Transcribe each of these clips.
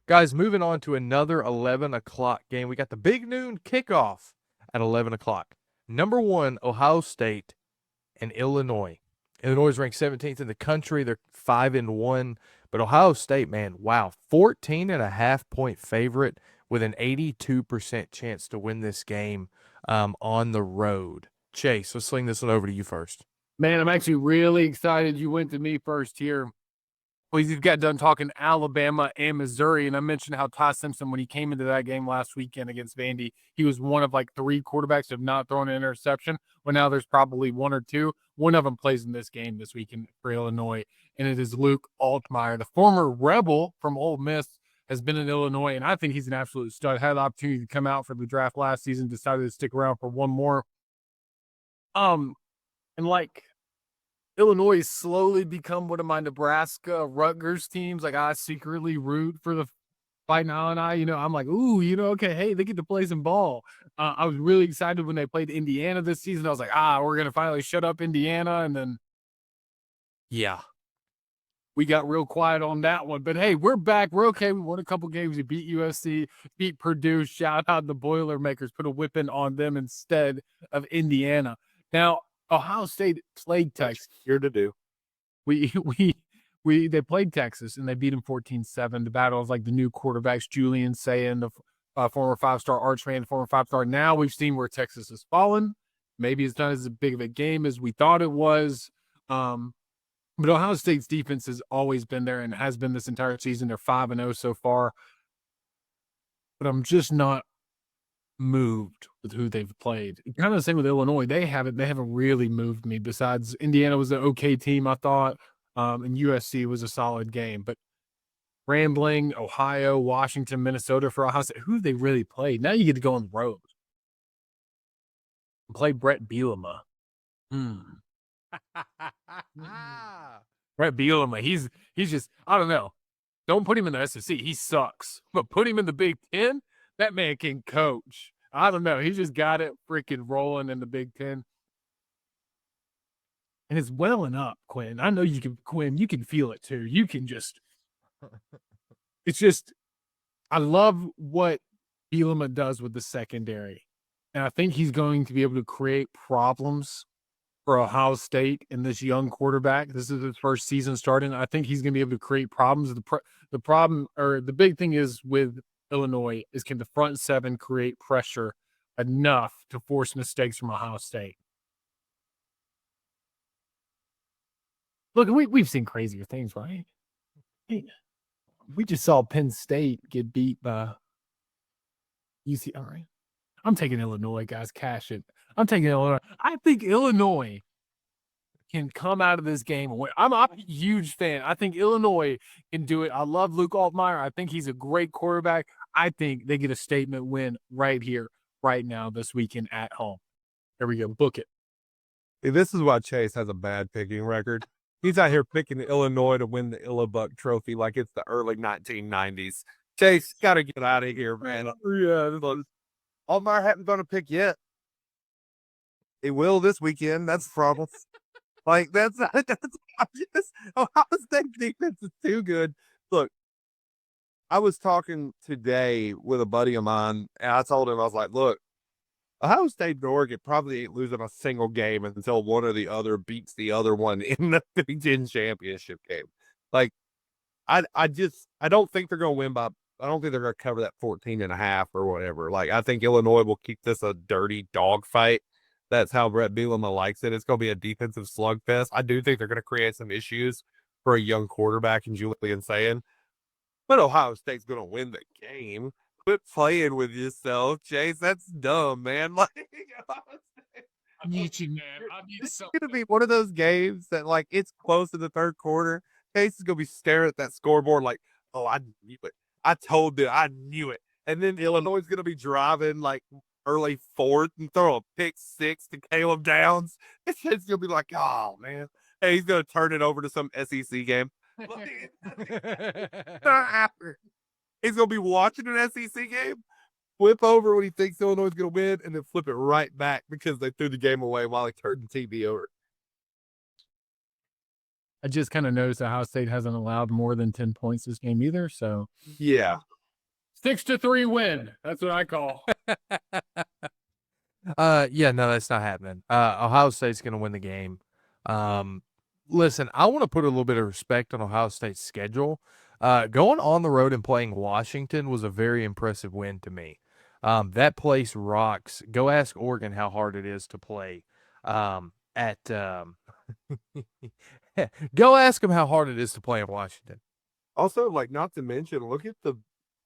Guys, moving on to another 11 o'clock game. We got the big noon kickoff at 11 o'clock. Number one, Ohio State and Illinois. Illinois is ranked 17th in the country. They're 5-1. But Ohio State, man, wow, 14.5-point favorite with an 82% chance to win this game on the road. Chase, let's sling this one over to you first. Man, I'm actually really excited you went to me first here. Well, you got done talking Alabama and Missouri, and I mentioned how Ty Simpson, when he came into that game last weekend against Vandy, he was one of like 3 quarterbacks to have not thrown an interception. Well, now there's probably 1 or 2. One of them plays in this game this weekend for Illinois, and it is Luke Altmaier, the former Rebel from Ole Miss, has been in Illinois, and I think he's an absolute stud. Had the opportunity to come out for the draft last season, decided to stick around for one more. And like Illinois has slowly become one of my Nebraska Rutgers teams. Like, I secretly root for the Fighting Illini. I'm like, ooh, okay, hey, they get to play some ball. I was really excited when they played Indiana this season. I was like, we're going to finally shut up Indiana. And then, yeah, we got real quiet on that one. But hey, we're back. We're okay. We won a couple games. We beat USC, beat Purdue. Shout out the Boilermakers. Put a whipping on them instead of Indiana. Now, Ohio State played Texas. Here to do. They played Texas and they beat them 14-7. The battle of like the new quarterbacks, Julian Sayin, the former 5-star Archman, former 5-star. Now we've seen where Texas has fallen. Maybe it's not as big of a game as we thought it was. But Ohio State's defense has always been there and has been this entire season. They're 5-0 so far. But I'm just not moved with who they've played. Kind of the same with Illinois. They haven't really moved me. Besides, Indiana was an okay team, I thought, and USC was a solid game. But Grambling, Ohio, Washington, Minnesota for Ohio State, who have they really played? Now you get to go on the road and play Brett Bielema. Brett Bielema, he's just, I don't know. Don't put him in the SEC. He sucks. But put him in the Big Ten, that man can coach. I don't know. He just got it freaking rolling in the Big Ten. And it's welling up, Quinn. I know you can, Quinn, you can feel it too. You can just, it's just, I love what Bielema does with the secondary. And I think he's going to be able to create problems for Ohio State and this young quarterback. This is his first season starting. I think he's going to be able to create problems. The problem, or the big thing is with Illinois, is can the front seven create pressure enough to force mistakes from Ohio State? Look, we've seen crazier things, right? We just saw Penn State get beat by UC. All right. I'm taking Illinois, guys. Cash it. I'm taking Illinois. I think Illinois can come out of this game and win. I'm a huge fan. I think Illinois can do it. I love Luke Altmaier. I think he's a great quarterback. I think they get a statement win right here, right now, this weekend at home. There we go. Book it. This is why Chase has a bad picking record. He's out here picking Illinois to win the Illabuck Trophy like it's the early 1990s. Chase, got to get out of here, man. Yeah. Altmaier hasn't done a pick yet. He will this weekend. That's the problem. Like, that's Ohio State defense is too good. Look, I was talking today with a buddy of mine, and I told him, I was like, look, Ohio State and Oregon probably ain't losing a single game until one or the other beats the other one in the Big Ten championship game. Like, I don't think they're going to win by, I don't think they're going to cover that 14.5 or whatever. Like, I think Illinois will keep this a dirty dogfight. That's how Brett Bielema likes it. It's going to be a defensive slugfest. I do think they're going to create some issues for a young quarterback in Julian Sayin. But Ohio State's going to win the game. Quit playing with yourself, Chase. That's dumb, man. Like, I need you, man. I need it's something. going to be one of those games that, like, it's close to the third quarter. Chase is going to be staring at that scoreboard like, oh, I knew it. I knew it. And then Illinois is going to be driving, like, early fourth and throw a pick six to Caleb Downs. It's going to be like, oh, man. Hey, he's going to turn it over to some SEC game. After. He's going to be watching an SEC game, flip over when he thinks Illinois is going to win, and then flip it right back because they threw the game away while he turned the TV over. I just kind of noticed Ohio State hasn't allowed more than 10 points this game either. So, yeah. 6-3 win. That's what I call. Yeah, no, that's not happening. Ohio State's going to win the game. Listen, I want to put a little bit of respect on Ohio State's schedule. Going on the road and playing Washington was a very impressive win to me. That place rocks. Go ask Oregon how hard it is to play at Go ask them how hard it is to play in Washington. Also, like, not to mention, look at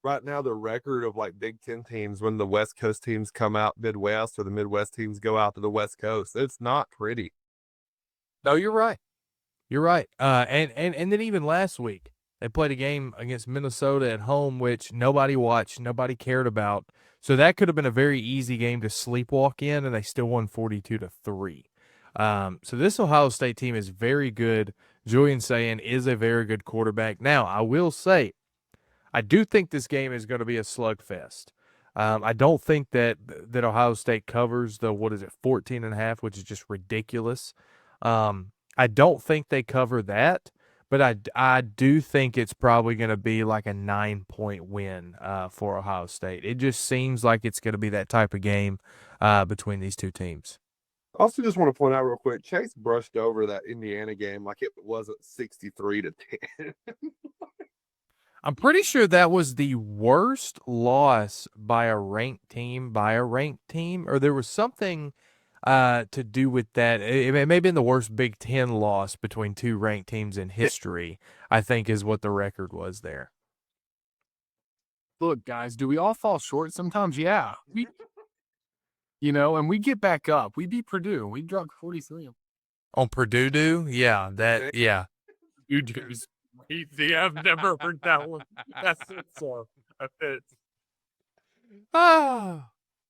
right now the record of like Big Ten teams when the West Coast teams come out Midwest or the Midwest teams go out to the West Coast. It's not pretty. No, you're right. You're right. And then even last week they played a game against Minnesota at home, which nobody watched, nobody cared about. So that could have been a very easy game to sleepwalk in, and they still won 42-3. So this Ohio State team is very good. Julian Sayin is a very good quarterback. Now, I will say, I do think this game is going to be a slugfest. I don't think that Ohio State covers the 14.5, which is just ridiculous. I don't think they cover that, but I do think it's probably going to be like a 9-point win for Ohio State. It just seems like it's going to be that type of game between these two teams. Also, just want to point out real quick, Chase brushed over that Indiana game like it wasn't 63-10. I'm pretty sure that was the worst loss by a ranked team, or there was something to do with that. It may have been the worst Big Ten loss between two ranked teams in history, I think is what the record was there. Look, guys, do we all fall short sometimes? Yeah. And we get back up. We beat Purdue. We dropped 43. On Purdue, yeah. You do. Crazy. I've never heard that one. That's it, so. That's it. Ah.